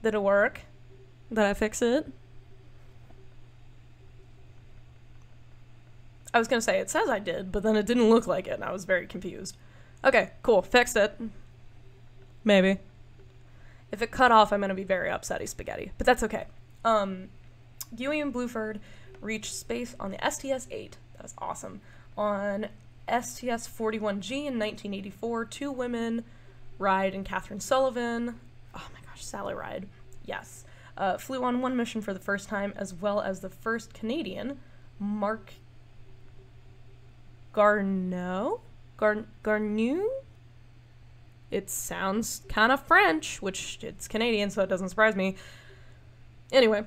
Did it work? Did I fix it? I was gonna say, it says I did, but then it didn't look like it, and I was very confused. Okay, cool, fixed it. Maybe. If it cut off, I'm gonna be very upsetty spaghetti, but that's okay. Yui and Bluford reached space on the STS-8. That was awesome. On STS-41G in 1984, 2 women, Ride and Catherine Sullivan, oh my gosh, Sally Ride, yes, flew on one mission for the first time, as well as the first Canadian, Mark Garneau? Garneau? It sounds kind of French, which it's Canadian, so it doesn't surprise me. Anyway,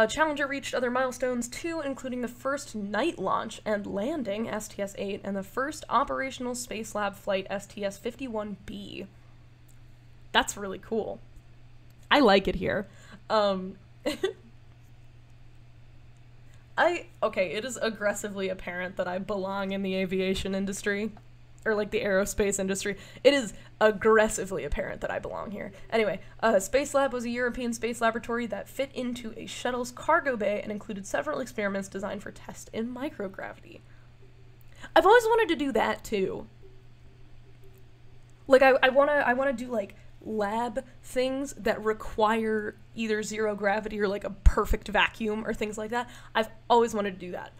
Challenger reached other milestones too, including the first night launch and landing, STS-8, and the first operational Space Lab flight, STS-51B. That's really cool. I like it here. It is aggressively apparent that I belong in the aviation industry, or like the aerospace industry. It is aggressively apparent that I belong here. Anyway, Space Lab was a European space laboratory that fit into a shuttle's cargo bay and included several experiments designed for test in microgravity. I've always wanted to do that too. Like I wanna do like lab things that require either zero gravity or like a perfect vacuum or things like that. I've always wanted to do that.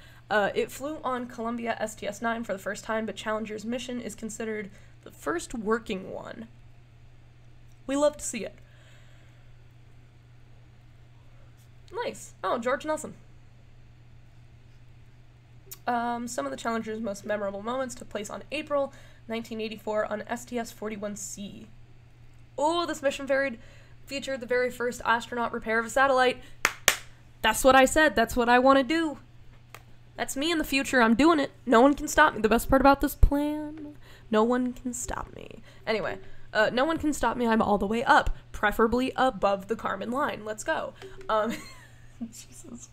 It flew on Columbia STS-9 for the first time, but Challenger's mission is considered the first working one. We love to see it. Nice. Oh, George Nelson. Some of the Challenger's most memorable moments took place on April 1984 on STS-41C. Oh, this mission featured the very first astronaut repair of a satellite. That's what I said. That's what I want to do. That's me in the future. I'm doing it. No one can stop me. The best part about this plan, no one can stop me. Anyway, no one can stop me. I'm all the way up, preferably above the Kármán line. Let's go. Jesus.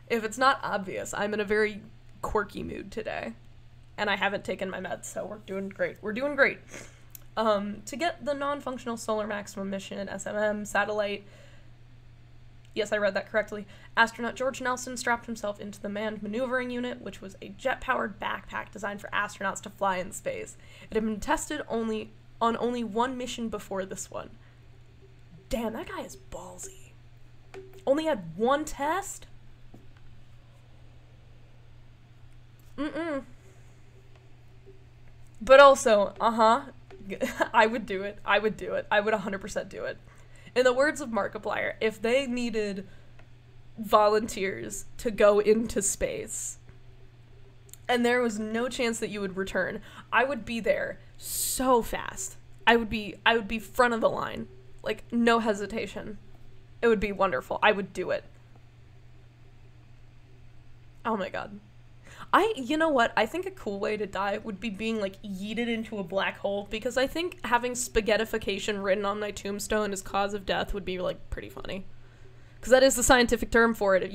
If it's not obvious, I'm in a very quirky mood today, and I haven't taken my meds, so we're doing great. We're doing great. To get the non-functional solar maximum mission, SMM satellite, yes, I read that correctly, astronaut George Nelson strapped himself into the manned maneuvering unit, which was a jet-powered backpack designed for astronauts to fly in space. It had been tested on only one mission before this one. Damn, that guy is ballsy. Only had one test? But also, I would do it. I would do it. I would 100% do it. In the words of Markiplier, if they needed volunteers to go into space and there was no chance that you would return, I would be there so fast. I would be front of the line. Like, no hesitation. It would be wonderful. I would do it. Oh my god. You know what? I think a cool way to die would be being, like, yeeted into a black hole, because I think having spaghettification written on my tombstone as cause of death would be, like, pretty funny. Because that is the scientific term for it.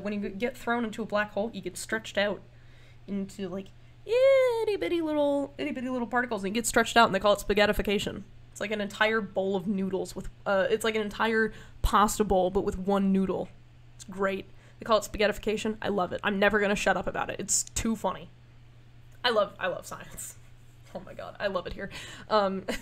When you get thrown into a black hole, you get stretched out into, like, itty-bitty little particles, and you get stretched out, and they call it spaghettification. It's like an entire bowl of noodles with, it's like an entire pasta bowl, but with one noodle. It's great. They call it spaghettification. I love it. I'm never gonna shut up about it. It's too funny. I love science. Oh my god, I love it here. It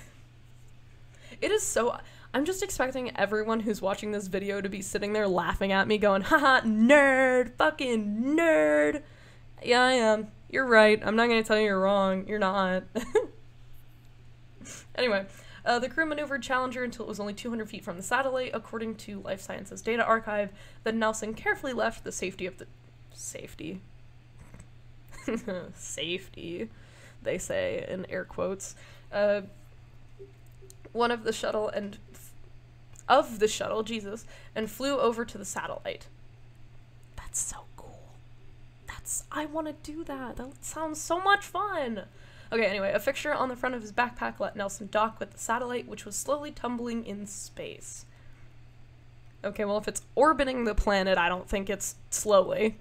is so... I'm just expecting everyone who's watching this video to be sitting there laughing at me going, haha, nerd, fucking nerd. Yeah, I am. You're right. I'm not gonna tell you you're wrong. You're not. Anyway. The crew maneuvered Challenger until it was only 200 feet from the satellite, according to Life Sciences Data Archive. Then Nelson carefully left the safety of the... Safety? Safety, they say, in air quotes. One of the shuttle and... Of the shuttle, Jesus, and flew over to the satellite. That's so cool. I want to do that. That sounds so much fun. Okay, anyway, a fixture on the front of his backpack let Nelson dock with the satellite, which was slowly tumbling in space. Okay, well, if it's orbiting the planet, I don't think it's slowly.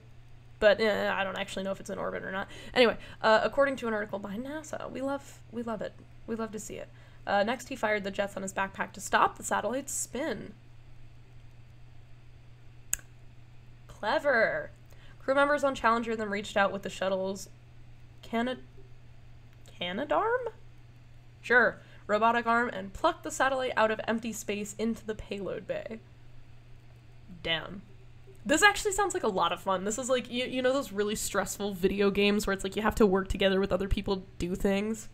But I don't actually know if it's in orbit or not. Anyway, according to an article by NASA, we love it. We love to see it. Next, he fired the jets on his backpack to stop the satellite's spin. Clever. Crew members on Challenger then reached out with the shuttle's canadarm? Sure, robotic arm, and plucked the satellite out of empty space into the payload bay. Damn. This actually sounds like a lot of fun. This is like, you know those really stressful video games where it's like you have to work together with other people to do things?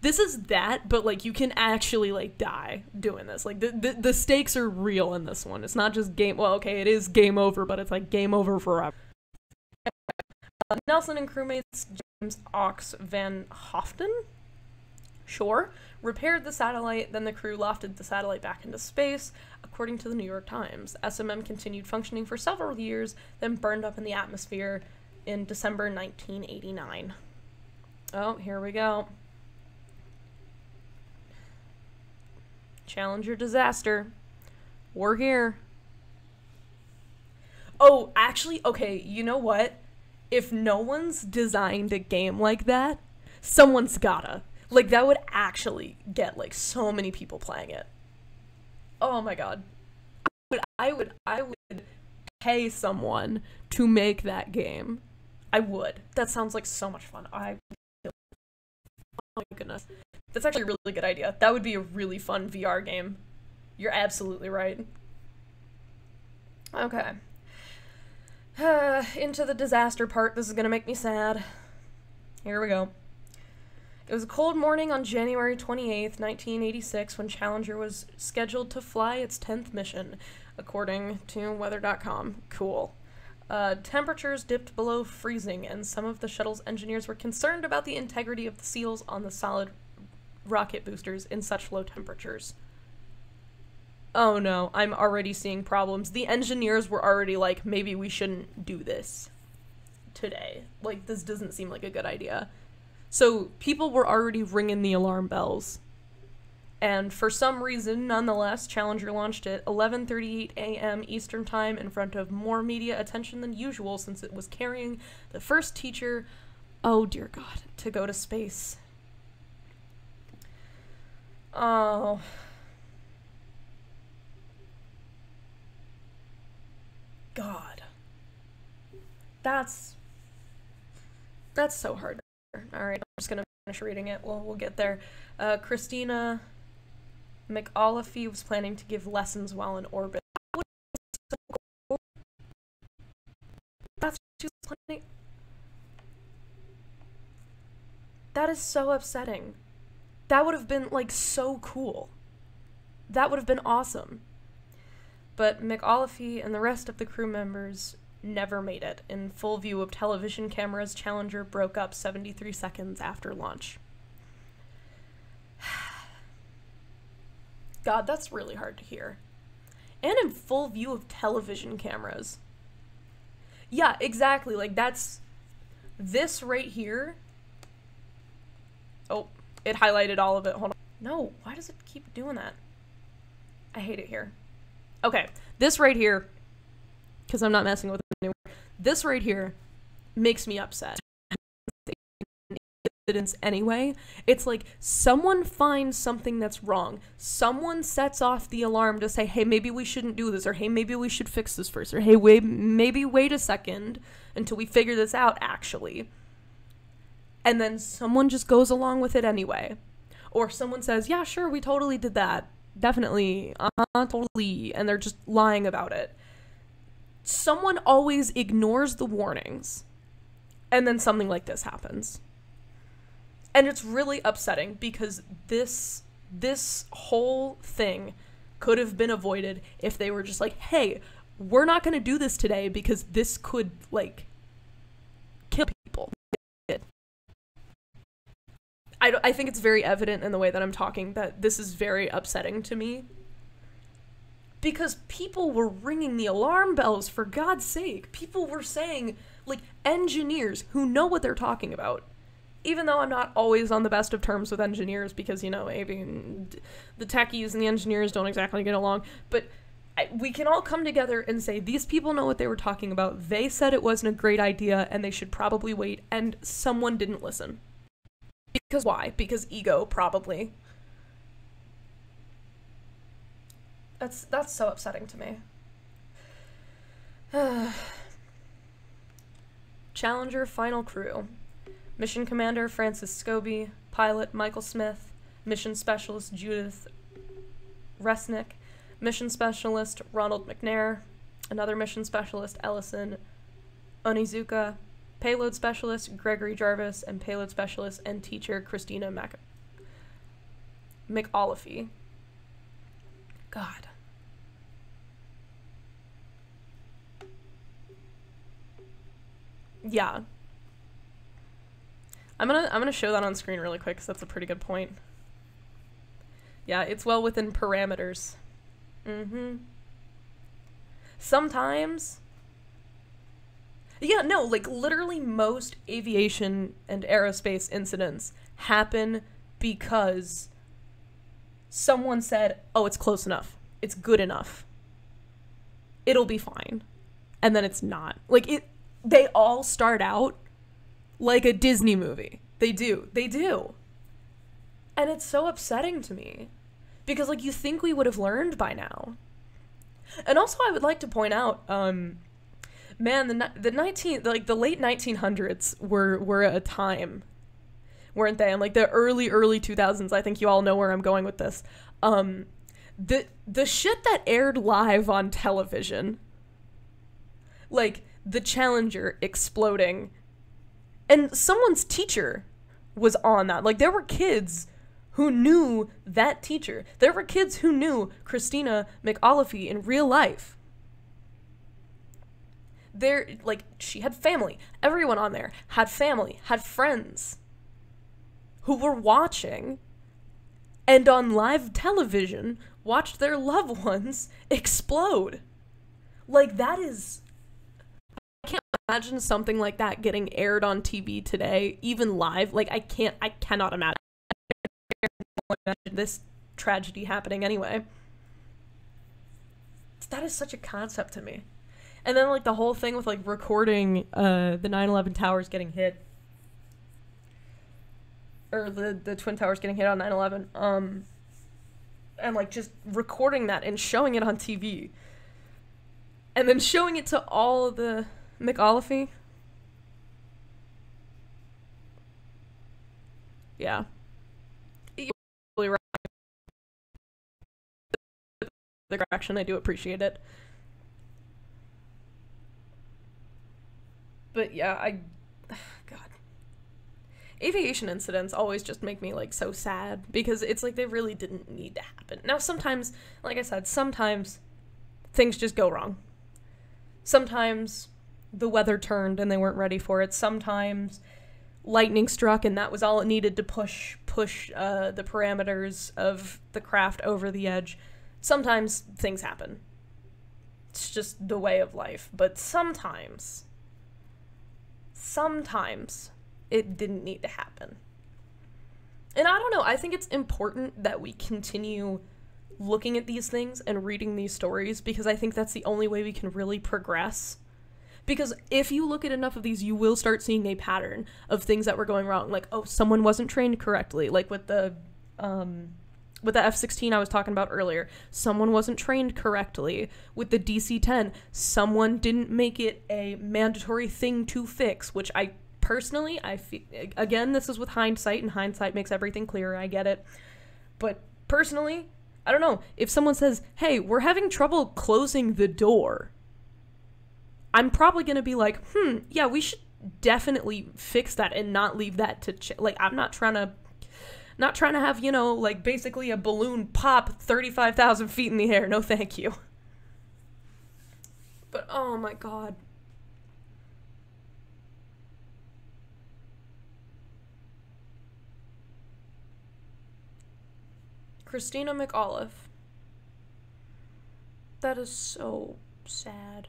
This is that, but like you can actually like die doing this. Like the stakes are real in this one. It's not just well, okay, it is game over, but it's like game over forever. Nelson and crewmates James Ox Van Hoften, sure, repaired the satellite, then the crew lofted the satellite back into space, according to the New York Times. SMM continued functioning for several years, then burned up in the atmosphere in December 1989. Oh, here we go. Challenger disaster. We're here. Oh, actually, okay, you know what? If no one's designed a game like that, someone's gotta. Like, that would actually get, like, so many people playing it. Oh my god. I would pay someone to make that game. I would. That sounds like so much fun. Oh my goodness. That's actually a really good idea. That would be a really fun VR game. You're absolutely right. Okay. Into the disaster part. This is gonna make me sad. Here we go. It was a cold morning on January 28th, 1986, when Challenger was scheduled to fly its 10th mission, according to weather.com. Cool. Temperatures dipped below freezing, and some of the shuttle's engineers were concerned about the integrity of the seals on the solid rocket boosters in such low temperatures. Oh no, I'm already seeing problems. The engineers were already like, maybe we shouldn't do this today. Like, this doesn't seem like a good idea. So people were already ringing the alarm bells. And for some reason, nonetheless, Challenger launched at 11:38 a.m. Eastern Time in front of more media attention than usual, since it was carrying the first teacher, oh dear God, to go to space. Oh. God. That's so hard. Alright, I'm just gonna finish reading it. We'll get there. Christina McAuliffe was planning to give lessons while in orbit. That's what she was planning. That is so upsetting. That would have been, like, so cool. That would have been awesome. But McAuliffe and the rest of the crew members never made it. In full view of television cameras, Challenger broke up 73 seconds after launch. God, that's really hard to hear. And in full view of television cameras. Yeah, exactly. Like, that's... This right here... Oh, it highlighted all of it. Hold on. No, why does it keep doing that? I hate it here. Okay, this right here, because I'm not messing with it anymore, this right here makes me upset. Anyway, it's like someone finds something that's wrong. Someone sets off the alarm to say, hey, maybe we shouldn't do this, or hey, maybe we should fix this first, or hey, maybe wait a second until we figure this out, actually. And then someone just goes along with it anyway. Or someone says, yeah, sure, we totally did that. Definitely, totally, and they're just lying about it. Someone always ignores the warnings, and then something like this happens. And it's really upsetting, because this whole thing could have been avoided if they were just like, hey, we're not going to do this today because this could, like, kill people. I think it's very evident in the way that I'm talking that this is very upsetting to me. Because people were ringing the alarm bells, for God's sake. People were saying, like, engineers who know what they're talking about. Even though I'm not always on the best of terms with engineers because, you know, maybe the techies and the engineers don't exactly get along. But we can all come together and say, these people know what they were talking about. They said it wasn't a great idea and they should probably wait. And someone didn't listen. Because why? Because ego, probably. That's so upsetting to me. Challenger Final Crew. Mission Commander Francis Scobie, Pilot Michael Smith, Mission Specialist Judith Resnick, Mission Specialist Ronald McNair, another Mission Specialist Ellison Onizuka, Payload Specialist Gregory Jarvis, and Payload Specialist and Teacher Christina McAuliffe. God. Yeah. I'm gonna show that on screen really quick because that's a pretty good point. Yeah, it's well within parameters. Sometimes... Yeah, no, like, literally most aviation and aerospace incidents happen because someone said, oh, it's close enough. It's good enough. It'll be fine. And then it's not. Like, they all start out like a Disney movie. They do. They do. And it's so upsetting to me. Because, like, you think we would have learned by now. And also I would like to point out, man, the late 1900s were a time, weren't they? And like the early 2000s, I think you all know where I'm going with this. The shit that aired live on television, like the Challenger exploding, and someone's teacher was on that. Like there were kids who knew that teacher. There were kids who knew Christina McAuliffe in real life. Like, she had family. Everyone on there had family, had friends who were watching and on live television watched their loved ones explode. Like, that is... I can't imagine something like that getting aired on TV today, even live. Like, I cannot imagine this tragedy happening anyway. That is such a concept to me. And then, like, the whole thing with, like, recording the 9/11 towers getting hit. Or the Twin Towers getting hit on 9/11. And, like, just recording that and showing it on TV. And then showing it to all the McAuliffe. Yeah. You're really right. The correction, I do appreciate it. But yeah, God. Aviation incidents always just make me, like, so sad, because it's like they really didn't need to happen. Now, sometimes, like I said, sometimes things just go wrong. Sometimes the weather turned and they weren't ready for it. Sometimes lightning struck and that was all it needed to push the parameters of the craft over the edge. Sometimes things happen. It's just the way of life. But sometimes it didn't need to happen. And I don't know, I think it's important that we continue looking at these things and reading these stories, because I think that's the only way we can really progress. Because if you look at enough of these, you will start seeing a pattern of things that were going wrong. Like, oh, someone wasn't trained correctly. Like with the F-16 I was talking about earlier, someone wasn't trained correctly. With the DC-10, someone didn't make it a mandatory thing to fix, which I feel, again, this is with hindsight, and hindsight makes everything clearer, I get it. But personally, I don't know, if someone says, hey, we're having trouble closing the door, I'm probably gonna be like, yeah, we should definitely fix that and not leave that to, like, I'm not trying to have, you know, like, basically a balloon pop 35,000 feet in the air. No, thank you. But, oh my God. Christina McAuliffe. That is so sad.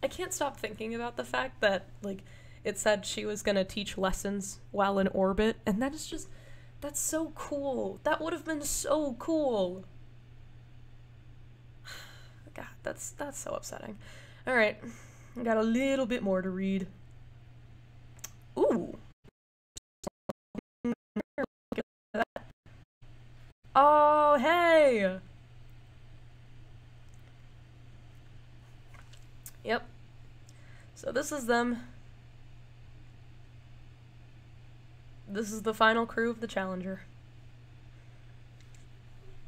I can't stop thinking about the fact that, like, it said she was gonna teach lessons while in orbit, and that is just, that's so cool. That would have been so cool. God, that's so upsetting. Alright, I got a little bit more to read. Ooh. Oh, hey! So this is them. This is the final crew of the Challenger.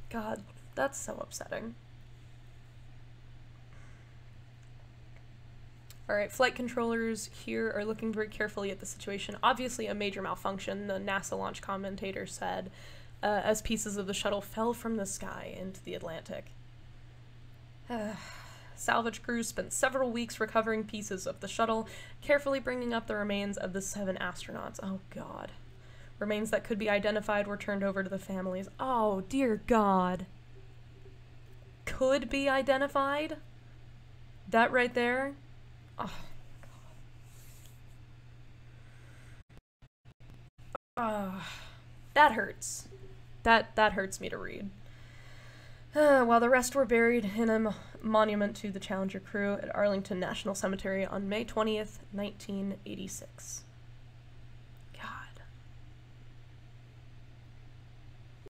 God, that's so upsetting. Alright, flight controllers here are looking very carefully at the situation. Obviously a major malfunction, the NASA launch commentator said, as pieces of the shuttle fell from the sky into the Atlantic. Salvage crews spent several weeks recovering pieces of the shuttle, carefully bringing up the remains of the 7 astronauts. Oh god. Remains that could be identified were turned over to the families. Oh, dear god. Could be identified? That right there? Oh, God. That hurts. That hurts me to read. While the rest were buried in a monument to the Challenger crew at Arlington National Cemetery on May 20th, 1986.